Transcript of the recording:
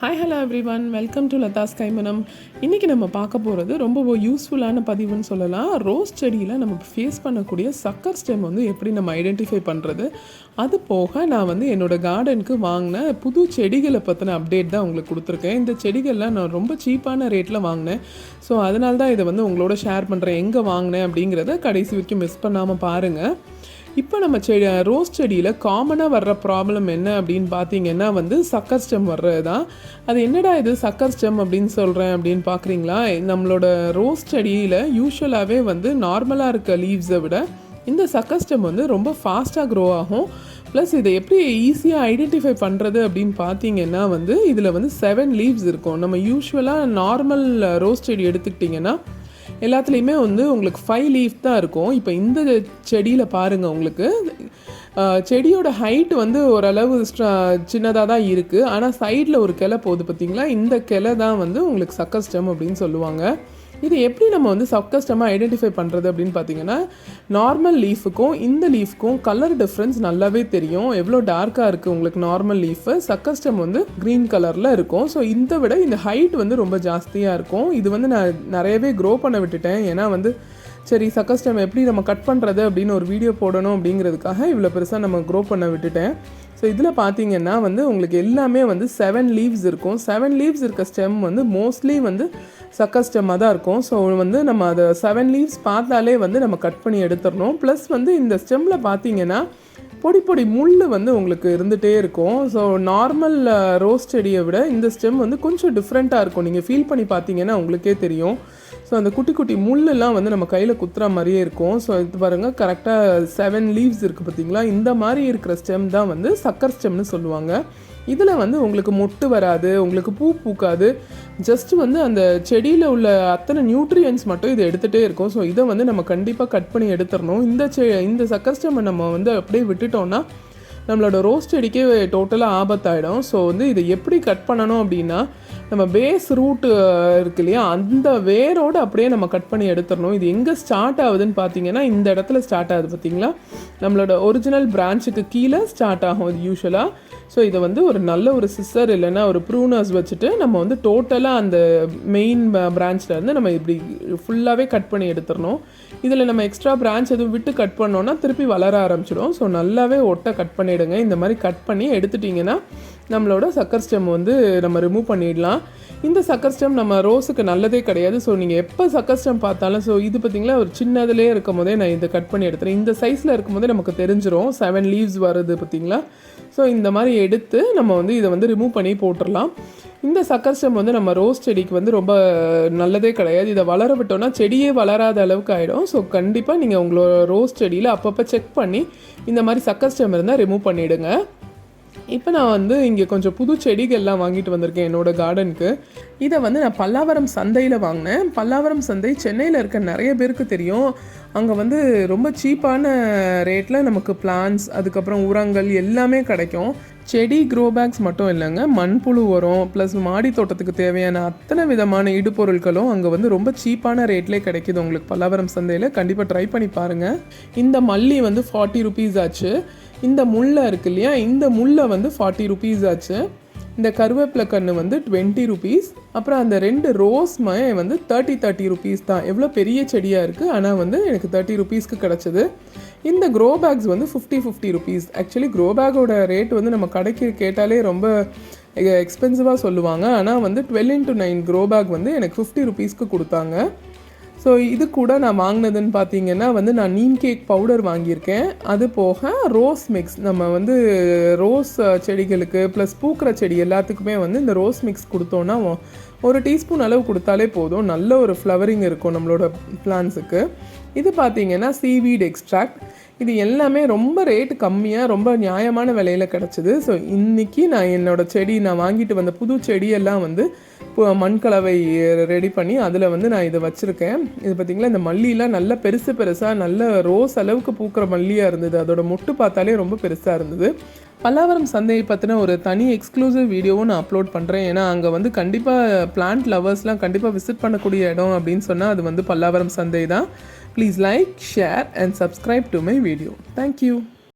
Hi hello everyone, welcome to Latha's கைமனம். இன்றைக்கி நம்ம பார்க்க போகிறது ரொம்ப யூஸ்ஃபுல்லான பதிவுன்னு சொல்லலாம். ரோஸ் செடியில் நம்ம ஃபேஸ் பண்ணக்கூடிய சக்கர் ஸ்டெம் எப்படி நம்ம ஐடென்டிஃபை பண்ணுறது, அது போக நான் என்னோடய கார்டனுக்கு வாங்கின புது செடிகளை பற்றின அப்டேட் தான் உங்களுக்கு கொடுத்துருக்கேன். இந்த செடிகள்லாம் நான் ரொம்ப சீப்பான ரேட்டில் வாங்கினேன். ஸோ அதனால தான் இதை உங்களோட ஷேர் பண்ணுறேன். எங்கே வாங்கினேன் அப்படிங்கிறத கடைசி வரைக்கும் மிஸ் பண்ணாமல் பாருங்கள். இப்போ நம்ம ரோஸ் செடியில் காமனாக வர்ற ப்ராப்ளம் என்ன அப்படின்னு பார்த்தீங்கன்னா சக்கர் ஸ்டெம் வர்றது தான். அது என்னடா இது சக்கர் ஸ்டெம் அப்படின்னு சொல்கிறேன் அப்படின்னு பார்க்குறீங்களா? நம்மளோட ரோஸ் செடியில் யூஸ்வலாகவே நார்மலாக இருக்க லீவ்ஸை விட இந்த சக்கர் ஸ்டெம் ரொம்ப ஃபாஸ்ட்டாக க்ரோ ஆகும். ப்ளஸ் இதை எப்படி ஈஸியாக ஐடென்டிஃபை பண்ணுறது அப்படின்னு பார்த்தீங்கன்னா இதில் 7 லீவ்ஸ் இருக்கும். நம்ம யூஸ்வலாக நார்மல் ரோஸ் செடி எடுத்துக்கிட்டிங்கன்னா எல்லாத்துலேயுமே உங்களுக்கு 5 லீஃப் தான் இருக்கும். இப்போ இந்த செடியில் பாருங்கள், உங்களுக்கு செடியோட ஹைட் ஓரளவு சின்னதாக தான் இருக்குது. ஆனால் சைடில் ஒரு கிளை போகுது பார்த்தீங்களா, இந்த கிளை தான் உங்களுக்கு சக்கர் ஸ்டெம் அப்படின்னு சொல்லுவாங்க. இது எப்படி நம்ம சக்கர் ஸ்டெம்மாக ஐடென்டிஃபை பண்ணுறது அப்படின்னு பார்த்தீங்கன்னா, நார்மல் லீஃபுக்கும் இந்த லீஃப்க்கும் கலர் டிஃப்ரென்ஸ் நல்லாவே தெரியும். எவ்வளோ டார்க்காக இருக்குது உங்களுக்கு நார்மல் லீஃபு, சக்கர் ஸ்டெம் க்ரீன் கலரில் இருக்கும். ஸோ இதை விட இந்த ஹைட் ரொம்ப ஜாஸ்தியாக இருக்கும். இது நான் நிறையவே க்ரோ பண்ண விட்டுட்டேன். ஏன்னா சரி சக்கர் ஸ்டெம் எப்படி நம்ம கட் பண்ணுறது அப்படின்னு ஒரு வீடியோ போடணும் அப்படிங்கிறதுக்காக இவ்வளோ பெருசாக நம்ம க்ரோ பண்ண விட்டுட்டேன். ஸோ இதில் பார்த்தீங்கன்னா உங்களுக்கு எல்லாமே 7 லீவ்ஸ் இருக்கும். 7 லீவ்ஸ் இருக்க ஸ்டெம் மோஸ்ட்லி சக்கர் ஸ்டெம்மாக தான் இருக்கும். ஸோ நம்ம அதை 7 லீவ்ஸ் பார்த்தாலே நம்ம கட் பண்ணி எடுத்துடணும். ப்ளஸ் இந்த ஸ்டெம்மில் பார்த்தீங்கன்னா பொடி பொடி முள் உங்களுக்கு இருந்துகிட்டே இருக்கும். ஸோ நார்மல் ரோஸ் செடியை விட இந்த ஸ்டெம் கொஞ்சம் டிஃப்ரெண்ட்டாக இருக்கும். நீங்கள் ஃபீல் பண்ணி பார்த்தீங்கன்னா உங்களுக்கே தெரியும். ஸோ அந்த குட்டி குட்டி முள்ளெல்லாம் நம்ம கையில் குத்துற மாதிரியே இருக்கும். ஸோ இது பாருங்கள், கரெக்டாக 7 லீவ்ஸ் இருக்குது பார்த்தீங்களா? இந்த மாதிரி இருக்கிற ஸ்டெம் தான் சக்கர் ஸ்டெம்னு சொல்லுவாங்க. இதில் உங்களுக்கு மொட்டு வராது, உங்களுக்கு பூ பூக்காது. ஜஸ்ட் அந்த செடியில் உள்ள அத்தனை நியூட்ரியன்ஸ் மட்டும் இதை எடுத்துகிட்டே இருக்கும். ஸோ இதை நம்ம கண்டிப்பாக கட் பண்ணி எடுத்துடணும். இந்த சக்கர் ஸ்டெம்மை நம்ம அப்படியே விட்டுட்டோம்னா நம்மளோட ரோஸ் செடிக்கே டோட்டலாக ஆபத்தாயிடும். ஸோ இதை எப்படி கட் பண்ணணும் அப்படின்னா, நம்ம பேஸ் ரூட்டு இருக்கு இல்லையா, அந்த வேரோடு அப்படியே நம்ம கட் பண்ணி எடுத்துடணும். இது எங்கே ஸ்டார்ட் ஆகுதுன்னு பார்த்தீங்கன்னா இந்த இடத்துல ஸ்டார்ட் ஆகுது பார்த்தீங்களா, நம்மளோட ஒரிஜினல் பிரான்ச்சுக்கு கீழே ஸ்டார்ட் ஆகும் இது யூஸ்வலாக. ஸோ இதை ஒரு நல்ல ஒரு சிஸ்ஸர் இல்லைன்னா ஒரு ப்ரூனர்ஸ் வச்சுட்டு நம்ம டோட்டலாக அந்த மெயின் பிரான்ச்லேருந்து நம்ம இப்படி ஃபுல்லாகவே கட் பண்ணி எடுத்துடணும். இதில் நம்ம எக்ஸ்ட்ரா பிரான்ச் எதுவும் விட்டு கட் பண்ணோன்னா திருப்பி வளர ஆரம்பிச்சிடும். ஸோ நல்லாவே ஒட்டை கட் பண்ணிவிடுங்க. இந்த மாதிரி கட் பண்ணி எடுத்துட்டிங்கன்னா நம்மளோட சக்கர் ஸ்டெம் நம்ம ரிமூவ் பண்ணிடலாம். இந்த சக்கர் ஸ்டெம் நம்ம ரோஸுக்கு நல்லதே கிடையாது. ஸோ நீங்கள் எப்போ சக்கர் ஸ்டெம் பார்த்தாலும், ஸோ இது பார்த்திங்களா ஒரு சின்னதுலேயே இருக்கும் போதே நான் இதை கட் பண்ணி எடுத்துகிறேன். இந்த சைஸில் இருக்கும் போதே நமக்கு தெரிஞ்சிடும் 7 லீவ்ஸ் வருது பார்த்திங்களா. ஸோ இந்த மாதிரி எடுத்து நம்ம இதை ரிமூவ் பண்ணி போட்டுடலாம். இந்த சக்கர் ஸ்டெம் நம்ம ரோஸ் செடிக்கு ரொம்ப நல்லதே கிடையாது. இதை வளர விட்டோன்னா செடியே வளராத அளவுக்கு ஆகிடும். ஸோ கண்டிப்பாக நீங்கள் உங்களோட ரோஸ் செடியில் அப்பப்போ செக் பண்ணி இந்த மாதிரி சக்கர் ஸ்டெம் இருந்தால் ரிமூவ் பண்ணிவிடுங்க. இப்போ நான் இங்கே கொஞ்சம் புது செடிகள்லாம் வாங்கிட்டு வந்திருக்கேன் என்னோடய கார்டனுக்கு. இதை நான் பல்லாவரம் சந்தையில் வாங்கினேன். பல்லாவரம் சந்தை சென்னையில் இருக்க நிறைய பேருக்கு தெரியும். அங்கே ரொம்ப சீப்பான ரேட்டில் நமக்கு பிளான்ஸ், அதுக்கப்புறம் உரங்கள் எல்லாமே கிடைக்கும். செடி க்ரோ பேக்ஸ் மட்டும் இல்லைங்க, மண்புழு உரம் ப்ளஸ் மாடி தோட்டத்துக்கு தேவையான அத்தனை விதமான இடுபொருட்களும் அங்கே ரொம்ப சீப்பான ரேட்லேயே கிடைக்கிது உங்களுக்கு பல்லாவரம் சந்தையில். கண்டிப்பாக ட்ரை பண்ணி பாருங்கள். இந்த மல்லி 40 ருபீஸ் ஆச்சு. இந்த முல்லை இருக்கு இல்லையா, இந்த முல்லை 40 ருபீஸ் ஆச்சு. இந்த கருவேப்பிலை கன்று 20 ருபீஸ். அப்புறம் அந்த 2 ரோஸ் 30 ருபீஸ் தான். எவ்வளோ பெரிய செடியாக இருக்குது, ஆனால் எனக்கு 30 ருபீஸ்க்கு கிடச்சிது. இந்த grow bags 50 rupees. Actually grow பேக்கோட ரேட் நம்ம கடைக்கு கேட்டாலே ரொம்ப எக்ஸ்பென்சிவாக சொல்லுவாங்க. ஆனால் 12x9 க்ரோ பேக் எனக்கு 50 ருபீஸ்க்கு கொடுத்தாங்க. ஸோ இது கூட நான் வாங்கினதுன்னு பார்த்தீங்கன்னா நான் நீம் கேக் பவுடர் வாங்கியிருக்கேன். அது போக ரோஸ் மிக்ஸ், நம்ம ரோஸ் செடிகளுக்கு ப்ளஸ் பூக்கிற செடி எல்லாத்துக்குமே இந்த ரோஸ் மிக்ஸ் கொடுத்தோன்னா 1 டீஸ்பூன் அளவு கொடுத்தாலே போதும். நல்ல ஒரு ஃப்ளவரிங் இருக்கும் நம்மளோட பிளான்ஸுக்கு. இது பார்த்தீங்கன்னா சீவீட் எக்ஸ்ட்ராக்ட். இது எல்லாமே ரொம்ப ரேட்டு கம்மியாக ரொம்ப நியாயமான விலையில் கிடச்சிது. ஸோ இன்றைக்கி நான் என்னோடய செடி நான் வாங்கிட்டு வந்த புது செடியெல்லாம் மண்கலவை ரெடி பண்ணி அதில் நான் இதை வச்சுருக்கேன். இது பார்த்திங்களா, இந்த மல்லியெலாம் நல்ல பெருசாக நல்ல ரோஸ் அளவுக்கு பூக்கிற மல்லியாக இருந்தது. அதோட மொட்டு பார்த்தாலே ரொம்ப பெருசாக இருந்தது. பல்லாவரம் சந்தையை பற்றின ஒரு தனி எக்ஸ்க்ளூசிவ் வீடியோவும் நான் அப்லோட் பண்ணுறேன். ஏன்னா அங்கே கண்டிப்பாக பிளான்ட் லவர்ஸ்லாம் கண்டிப்பாக விசிட் பண்ணக்கூடிய இடம் அப்படின்னு சொன்னால் அது பல்லாவரம் சந்தை தான். Please like, share and subscribe to my video. Thank you.